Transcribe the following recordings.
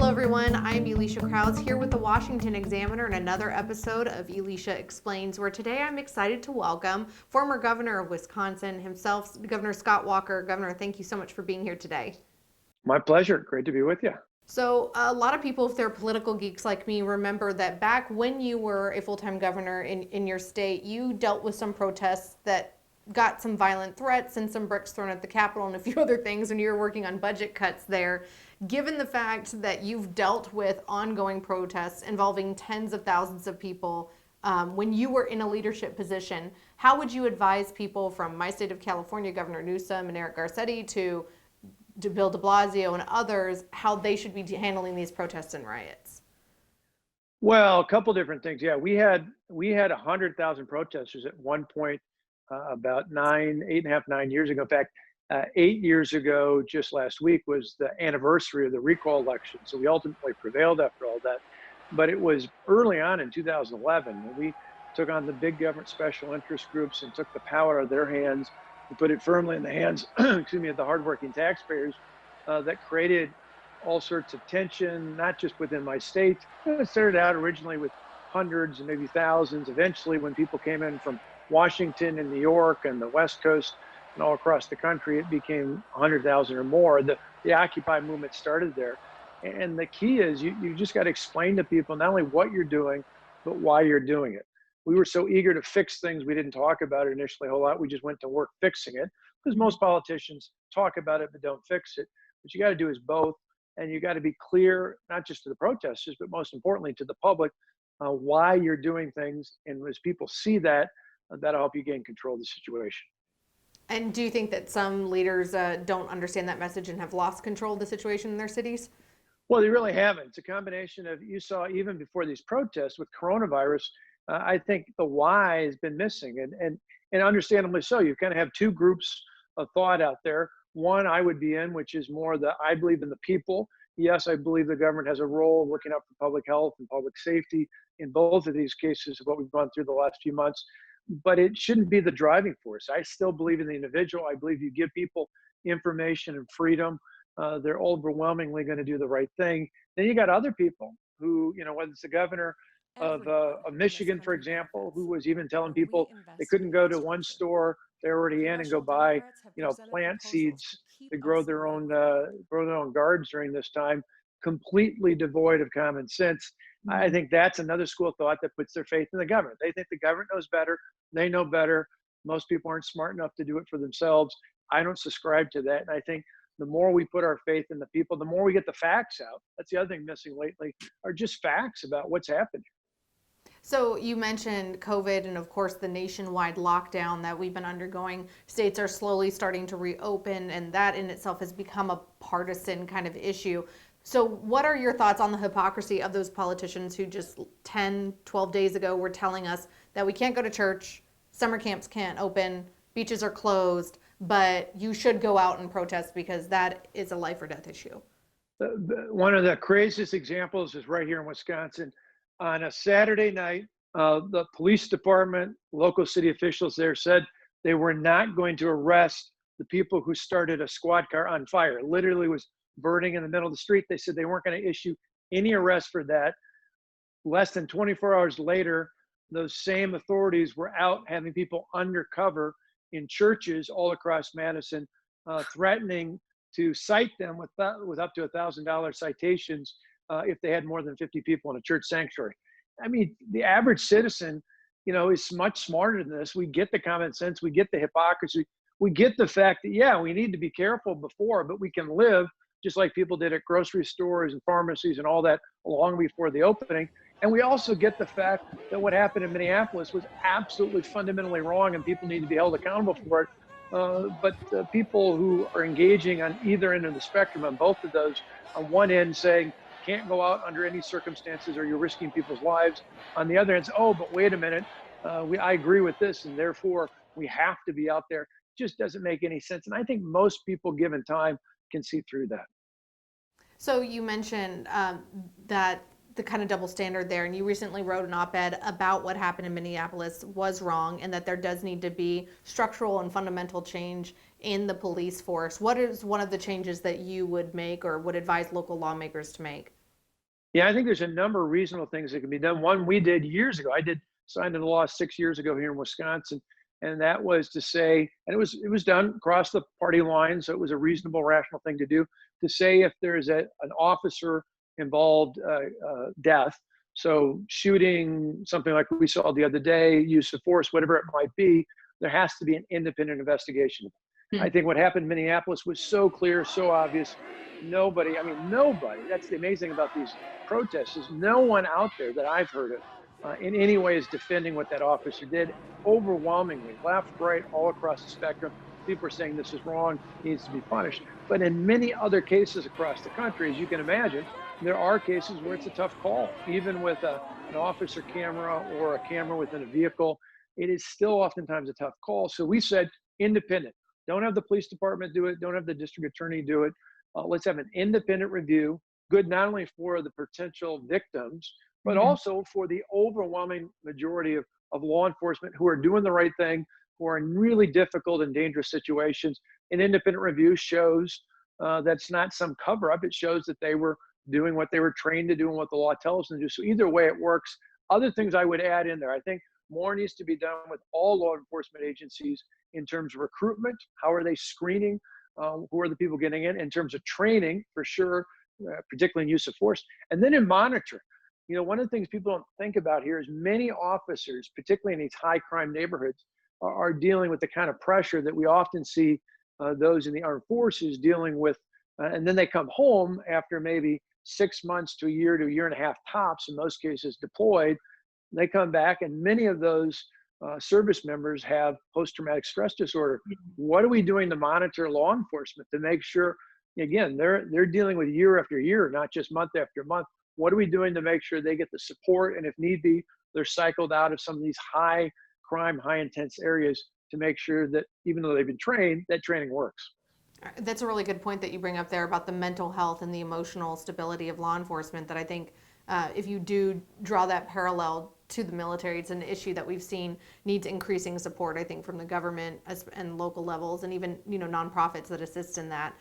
Hello everyone, I'm Elisha Krauss here with the Washington Examiner and another episode of Elisha Explains, where today I'm excited to welcome former governor of Wisconsin himself, Governor Scott Walker. Governor, thank you so much for being here today. My pleasure. Great to be with you. So a lot of people, if they're political geeks like me, remember that back when you were a full-time governor in your state, you dealt with some protests that got some violent threats and some bricks thrown at the Capitol and a few other things when you were working on budget cuts there. Given the fact that you've dealt with ongoing protests involving tens of thousands of people when you were in a leadership position, how would you advise people from my state of California, Governor Newsom and Eric Garcetti, to Bill de Blasio and others, how they should be handling these protests and riots? Well, a couple different things. Yeah, we had 100,000 protesters at one point about 8.5, 9 years ago. In fact, 8 years ago, just last week, was the anniversary of the recall election. So we ultimately prevailed after all that. But it was early on in 2011 when we took on the big government special interest groups and took the power out of their hands and put it firmly in the hands, excuse me, of the hardworking taxpayers that created all sorts of tension, not just within my state. It started out originally with hundreds and maybe thousands. Eventually, when people came in from Washington and New York and the West Coast and all across the country, it became 100,000 or more. The Occupy movement started there. And the key is you just got to explain to people not only what you're doing, but why you're doing it. We were so eager to fix things, we didn't talk about it initially a whole lot. We just went to work fixing it, because most politicians talk about it but don't fix it. What you got to do is both. And you got to be clear, not just to the protesters, but most importantly to the public, why you're doing things. And as people see that, that'll help you gain control of the situation. And do you think that some leaders don't understand that message and have lost control of the situation in their cities? Well, they really haven't. It's a combination of, you saw even before these protests with coronavirus, I think the why has been missing. And understandably so. You kind of have two groups of thought out there. One I would be in, which is more I believe in the people. Yes, I believe the government has a role looking out for public health and public safety in both of these cases of what we've gone through the last few months. But it shouldn't be the driving force. I still believe in the individual. I believe you give people information and freedom, they're overwhelmingly going to do the right thing. Then you got other people who, whether it's the governor of Michigan, for example, who was even telling people they couldn't go to one store they're already in and go buy, plant seeds to grow their own gardens during this time, completely devoid of common sense. I think that's another school of thought that puts their faith in the government. They think the government knows better. They know better. Most people aren't smart enough to do it for themselves. I don't subscribe to that. And I think the more we put our faith in the people, the more we get the facts out. That's the other thing missing lately, are just facts about what's happening. So you mentioned COVID and of course the nationwide lockdown that we've been undergoing. States are slowly starting to reopen, and that in itself has become a partisan kind of issue. So what are your thoughts on the hypocrisy of those politicians who just 10, 12 days ago were telling us that we can't go to church, summer camps can't open, beaches are closed, but you should go out and protest because that is a life or death issue? One of the craziest examples is right here in Wisconsin. On a Saturday night, the police department, local city officials there said they were not going to arrest the people who started a squad car on fire. It literally was burning in the middle of the street. They said they weren't going to issue any arrest for that. Less than 24 hours later, those same authorities were out having people undercover in churches all across Madison, threatening to cite them with up to $1,000 citations if they had more than 50 people in a church sanctuary. I mean, the average citizen, is much smarter than this. We get the common sense. We get the hypocrisy. We get the fact that, yeah, we need to be careful before, but we can live just like people did at grocery stores and pharmacies and all that long before the opening. And we also get the fact that what happened in Minneapolis was absolutely fundamentally wrong, and people need to be held accountable for it. But people who are engaging on either end of the spectrum, on both of those, on one end saying, can't go out under any circumstances or you're risking people's lives. On the other hand, oh, but wait a minute, I agree with this, and therefore we have to be out there. Just doesn't make any sense. And I think most people, given time, can see through that. So you mentioned that the kind of double standard there, and you recently wrote an op-ed about what happened in Minneapolis was wrong, and that there does need to be structural and fundamental change in the police force. What is one of the changes that you would make or would advise local lawmakers to make? Yeah, I think there's a number of reasonable things that can be done. One we did years ago. I did signed into law 6 years ago here in Wisconsin, and that was to say, and it was done across the party line, so it was a reasonable, rational thing to do. To say if there is an officer involved death, so shooting, something like we saw the other day, use of force, whatever it might be, there has to be an independent investigation. I think what happened in Minneapolis was so clear, so obvious. Nobody, I mean, nobody. That's the amazing about these protests is no one out there that I've heard of in any way is defending what that officer did. Overwhelmingly, left, right, all across the spectrum, people are saying this is wrong, needs to be punished. But in many other cases across the country, as you can imagine, there are cases where it's a tough call, even with an officer camera or a camera within a vehicle. It is still oftentimes a tough call. So we said independent. Don't have the police department do it. Don't have the district attorney do it. Let's have an independent review, good not only for the potential victims, but also for the overwhelming majority of law enforcement who are doing the right thing, who are in really difficult and dangerous situations. An independent review shows that's not some cover up. It shows that they were doing what they were trained to do and what the law tells them to do. So either way, it works. Other things I would add in there, I think more needs to be done with all law enforcement agencies in terms of recruitment. How are they screening? Who are the people getting in terms of training, for sure, particularly in use of force, and then in monitoring. You know, one of the things people don't think about here is many officers, particularly in these high crime neighborhoods, are dealing with the kind of pressure that we often see those in the armed forces dealing with. And then they come home after maybe 6 months to a year and a half tops, in most cases deployed. They come back, and many of those service members have post-traumatic stress disorder. What are we doing to monitor law enforcement to make sure, again, they're dealing with year after year, not just month after month. What are we doing to make sure they get the support, and if need be, they're cycled out of some of these high crime, high intense areas to make sure that even though they've been trained, that training works. That's a really good point that you bring up there about the mental health and the emotional stability of law enforcement. That I think if you do draw that parallel to the military, it's an issue that we've seen needs increasing support, I think, from the government and local levels, and even nonprofits that assist in that.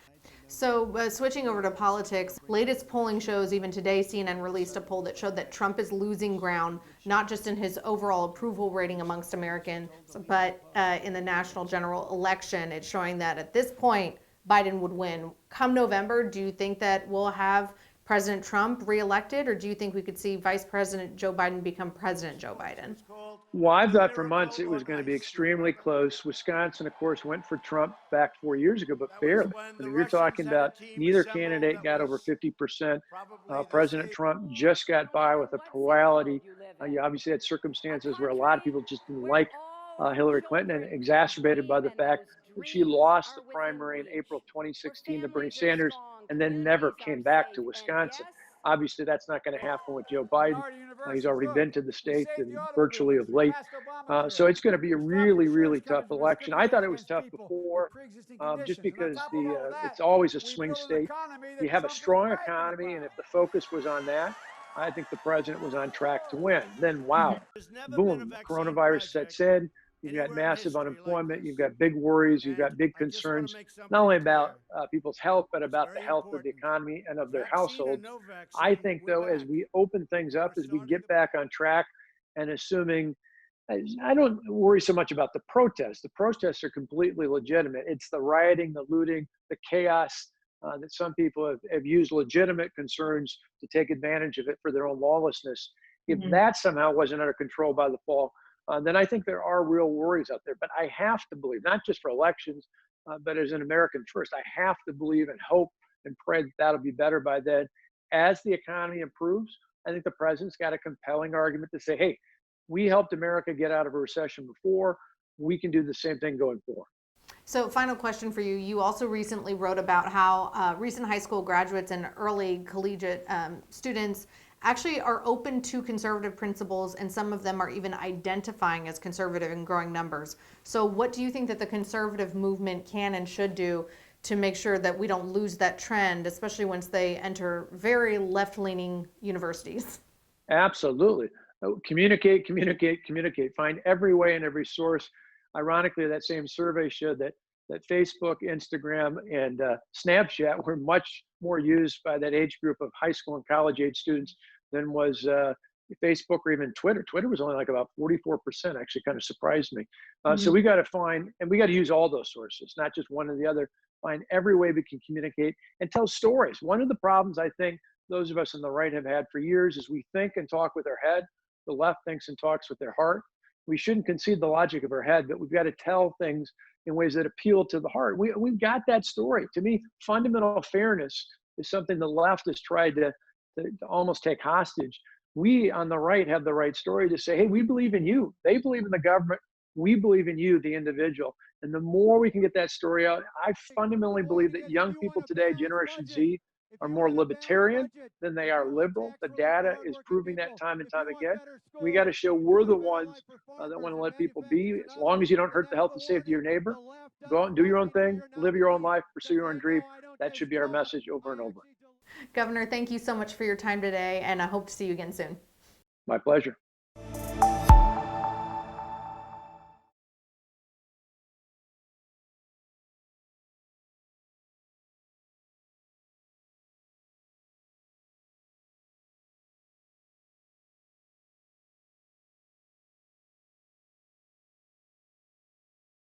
So switching over to politics, latest polling shows, even today CNN released a poll that showed that Trump is losing ground, not just in his overall approval rating amongst Americans, but in the national general election. It's showing that at this point, Biden would win. Come November, do you think that we'll have President Trump reelected, or do you think we could see Vice President Joe Biden become President Joe Biden? Well, I've thought for months it was going to be extremely close. Wisconsin, of course, went for Trump back 4 years ago, but barely. I mean, you're talking about neither candidate got over 50%. President Trump just got by with a plurality. You obviously had circumstances where a lot of people just didn't like Hillary Clinton, and exacerbated by the fact that she lost the primary in April 2016 to Bernie Sanders and then never came back to Wisconsin. Obviously, that's not going to happen with Joe Biden. He's already been to the state and virtually of late. So it's going to be a really, really tough election. I thought it was tough before, just because it's always a swing state. You have a strong economy, and if the focus was on that, I think the president was on track to win. Then, wow, boom, coronavirus sets in. You've got massive unemployment. You've got big worries. You've got big concerns, not only about people's health, but about the health of the economy and of their household. I think, though, as we open things up, as we get back on track, and assuming, I don't worry so much about the protests. The protests are completely legitimate. It's the rioting, the looting, the chaos that some people have used legitimate concerns to take advantage of it for their own lawlessness. If that somehow wasn't under control by the fall, then I think there are real worries out there. But I have to believe, not just for elections, but as an American first, I have to believe and hope and pray that that'll be better by then. As the economy improves, I think the president's got a compelling argument to say, hey, we helped America get out of a recession before. We can do the same thing going forward. So final question for you. You also recently wrote about how recent high school graduates and early collegiate students actually are open to conservative principles, and some of them are even identifying as conservative in growing numbers. So what do you think that the conservative movement can and should do to make sure that we don't lose that trend, especially once they enter very left-leaning universities? Absolutely. Communicate, communicate, communicate. Find every way and every source. Ironically, that same survey showed that that Facebook, Instagram, and Snapchat were much more used by that age group of high school and college age students than was Facebook or even Twitter. Twitter was only like about 44%, actually kind of surprised me. So we got to find, and we got to use all those sources, not just one or the other, find every way we can communicate and tell stories. One of the problems I think those of us on the right have had for years is we think and talk with our head. The left thinks and talks with their heart. We shouldn't concede the logic of our head, but we've got to tell things in ways that appeal to the heart. We've got that story. To me, fundamental fairness is something the left has tried to almost take hostage. We on the right have the right story to say, hey, we believe in you. They believe in the government. We believe in you, the individual. And the more we can get that story out, I fundamentally believe that young people today, Generation Z, are more libertarian than they are liberal. The data is proving that time and time again. We got to show we're the ones that want to let people be, as long as you don't hurt the health and safety of your neighbor. Go out and do your own thing, live your own life, pursue your own dream. That should be our message over and over. Governor, thank you so much for your time today, and I hope to see you again soon. My pleasure.